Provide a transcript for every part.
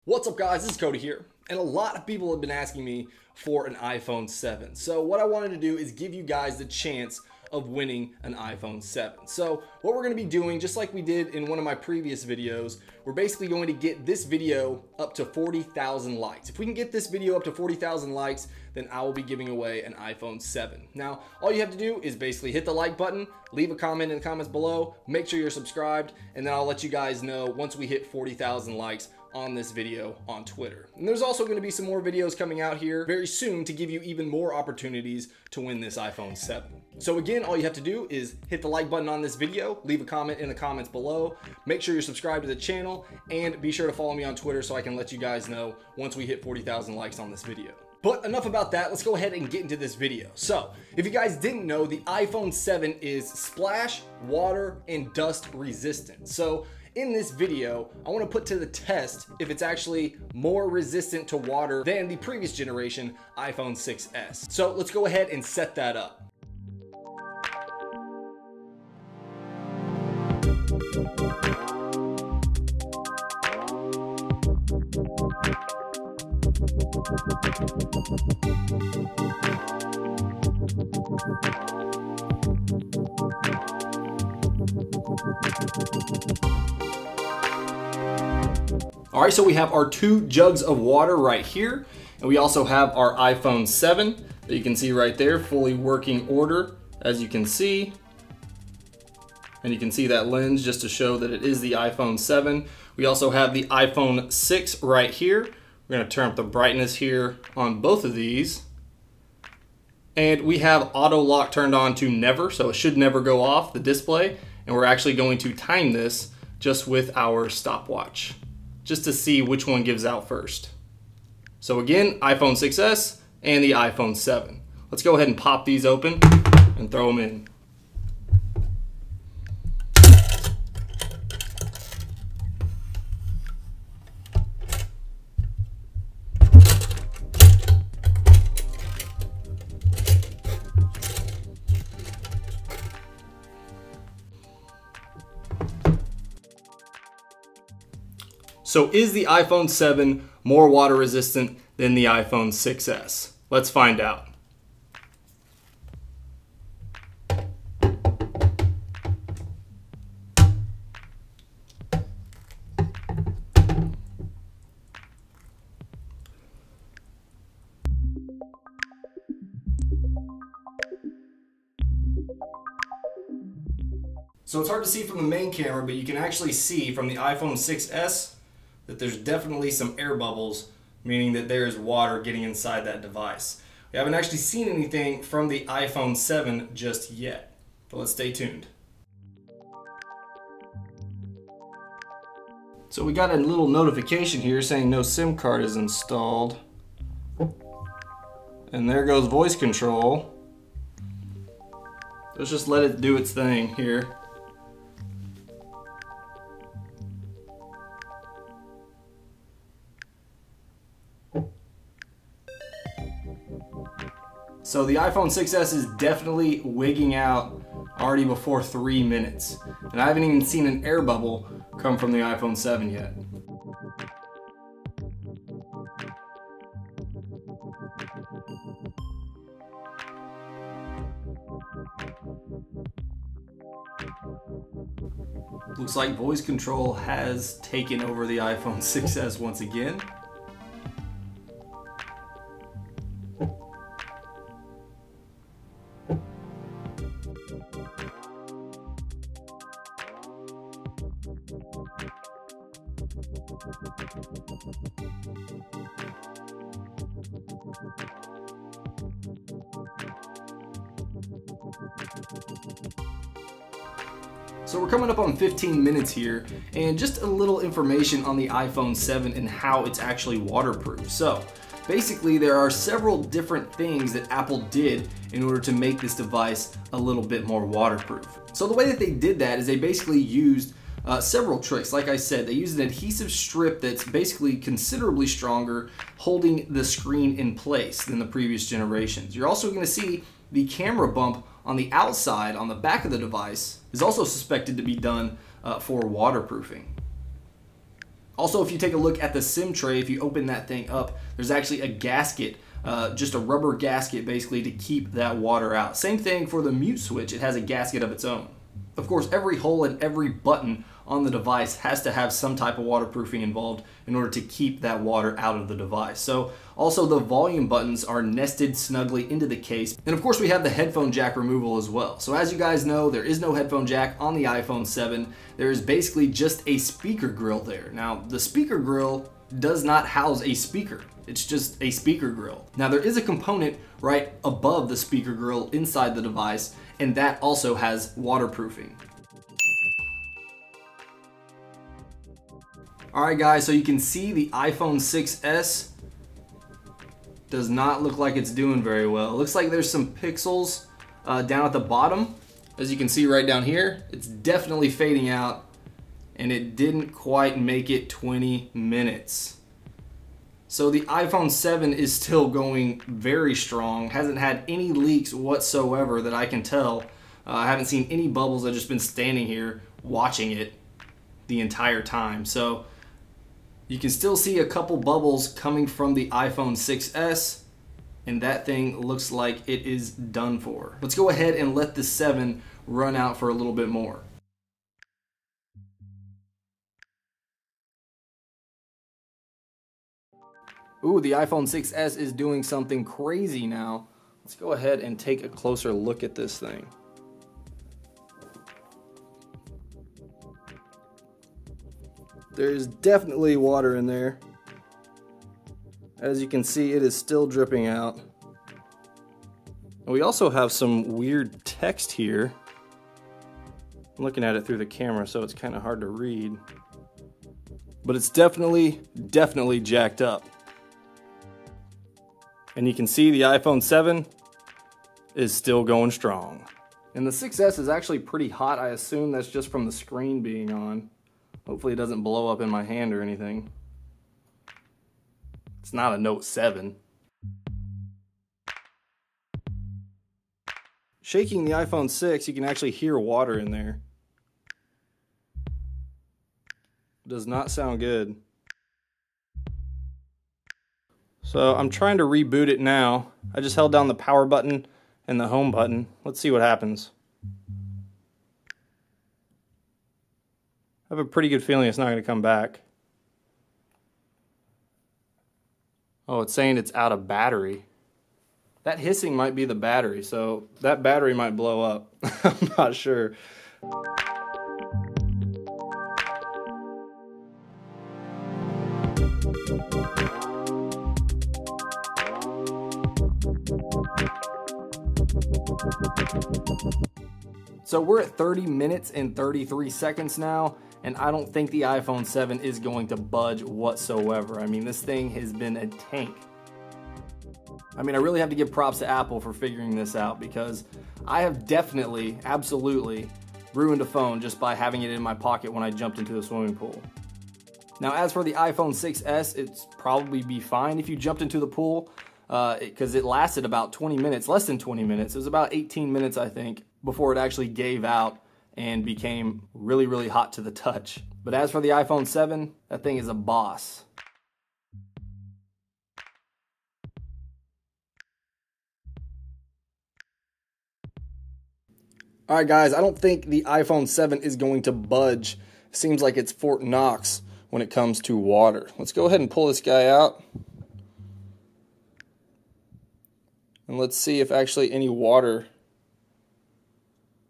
What's up guys, it's Cody here, and a lot of people have been asking me for an iPhone 7. So what I wanted to do is give you guys the chance of winning an iPhone 7. So what we're going to be doing, just like we did in one of my previous videos, we're basically going to get this video up to 40,000 likes. If we can get this video up to 40,000 likes, then I will be giving away an iPhone 7. Now, all you have to do is basically hit the like button, leave a comment in the comments below, make sure you're subscribed, and then I'll let you guys know once we hit 40,000 likes on this video on Twitter. And there's also going to be some more videos coming out here very soon to give you even more opportunities to win this iPhone 7. So again, all you have to do is hit the like button on this video, leave a comment in the comments below, make sure you're subscribed to the channel, and be sure to follow me on Twitter so I can let you guys know once we hit 40,000 likes on this video. But enough about that, let's go ahead and get into this video. So, if you guys didn't know, the iPhone 7 is splash, water, and dust resistant. So, in this video, I want to put to the test if it's actually more resistant to water than the previous generation iPhone 6s. So, let's go ahead and set that up. All right, so we have our 2 jugs of water right here, and we also have our iPhone 7 that you can see right there, fully working order, as you can see. And you can see that lens just to show that it is the iPhone 7. We also have the iPhone 6 right here. We're gonna turn up the brightness here on both of these. And we have auto lock turned on to never, so it should never go off the display. And we're actually going to time this just with our stopwatch, just to see which one gives out first. So again, iPhone 6s and the iPhone 7. Let's go ahead and pop these open and throw them in. So is the iPhone 7 more water resistant than the iPhone 6s? Let's find out. So it's hard to see from the main camera, but you can actually see from the iPhone 6s that there's definitely some air bubbles, meaning that there's water getting inside that device. We haven't actually seen anything from the iPhone 7 just yet, but let's stay tuned. So we got a little notification here saying no SIM card is installed. And there goes voice control. Let's just let it do its thing here. So the iPhone 6s is definitely wigging out already before 3 minutes. And I haven't even seen an air bubble come from the iPhone 7 yet. Looks like voice control has taken over the iPhone 6s once again. So we're coming up on 15 minutes here, and just a little information on the iPhone 7 and how it's actually waterproof. So basically there are several different things that Apple did in order to make this device a little bit more waterproof. So the way that they did that is they basically used several tricks. Like I said, they used an adhesive strip that's basically considerably stronger, holding the screen in place than the previous generations. You're also going to see the camera bump on the outside, on the back of the device, is also suspected to be done for waterproofing. Also, if you take a look at the SIM tray, if you open that thing up, there's actually a gasket, just a rubber gasket basically to keep that water out. Same thing for the mute switch, it has a gasket of its own. Of course, every hole and every button on the device has to have some type of waterproofing involved in order to keep that water out of the device. So also the volume buttons are nested snugly into the case. And of course we have the headphone jack removal as well. So as you guys know, there is no headphone jack on the iPhone 7. There is basically just a speaker grill there. Now the speaker grill does not house a speaker. It's just a speaker grill. Now there is a component right above the speaker grill inside the device, and that also has waterproofing. Alright guys, so you can see the iPhone 6s does not look like it's doing very well. It looks like there's some pixels down at the bottom. As you can see right down here, it's definitely fading out, and it didn't quite make it 20 minutes. So the iPhone 7 is still going very strong, hasn't had any leaks whatsoever that I can tell. I haven't seen any bubbles. I've just been standing here watching it the entire time. So you can still see a couple bubbles coming from the iPhone 6s, and that thing looks like it is done for. Let's go ahead and let the 7 run out for a little bit more. Ooh, the iPhone 6s is doing something crazy now. Let's go ahead and take a closer look at this thing. There's definitely water in there. As you can see, it is still dripping out. And we also have some weird text here. I'm looking at it through the camera, so it's kind of hard to read. But it's definitely jacked up. And you can see the iPhone 7 is still going strong. And the 6S is actually pretty hot. I assume that's just from the screen being on. Hopefully it doesn't blow up in my hand or anything. It's not a Note 7. Shaking the iPhone 6, you can actually hear water in there. Does not sound good. So I'm trying to reboot it now. I just held down the power button and the home button. Let's see what happens. I have a pretty good feeling it's not going to come back. Oh, it's saying it's out of battery. That hissing might be the battery, so that battery might blow up. I'm not sure. So we're at 30 minutes and 33 seconds now, and I don't think the iPhone 7 is going to budge whatsoever. I mean, this thing has been a tank. I mean, I really have to give props to Apple for figuring this out, because I have definitely, absolutely ruined a phone just by having it in my pocket when I jumped into the swimming pool. Now, as for the iPhone 6s, it's probably be fine if you jumped into the pool, because it lasted about 20 minutes, less than 20 minutes. It was about 18 minutes, I think, before it actually gave out and became really hot to the touch. But as for the iPhone 7, that thing is a boss. Alright guys, I don't think the iPhone 7 is going to budge. Seems like it's Fort Knox when it comes to water. Let's go ahead and pull this guy out. And let's see if actually any water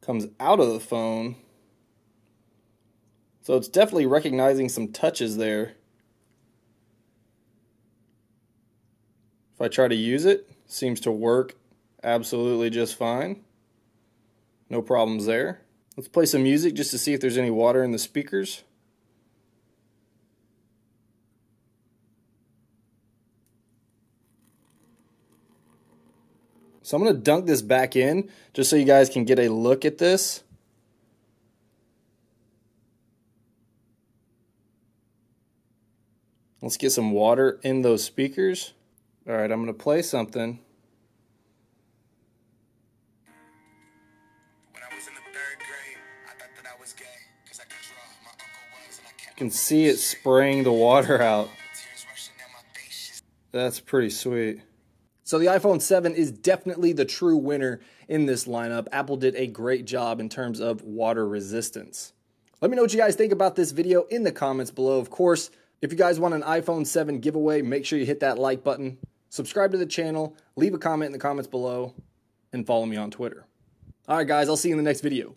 comes out of the phone. So it's definitely recognizing some touches there. If I try to use it, seems to work absolutely just fine. No problems there. Let's play some music just to see if there's any water in the speakers. So I'm going to dunk this back in just so you guys can get a look at this. Let's get some water in those speakers. All right, I'm going to play something. You can see it spraying the water out. That's pretty sweet. So the iPhone 7 is definitely the true winner in this lineup. Apple did a great job in terms of water resistance. Let me know what you guys think about this video in the comments below. Of course, if you guys want an iPhone 7 giveaway, make sure you hit that like button, subscribe to the channel, leave a comment in the comments below, and follow me on Twitter. All right, guys, I'll see you in the next video.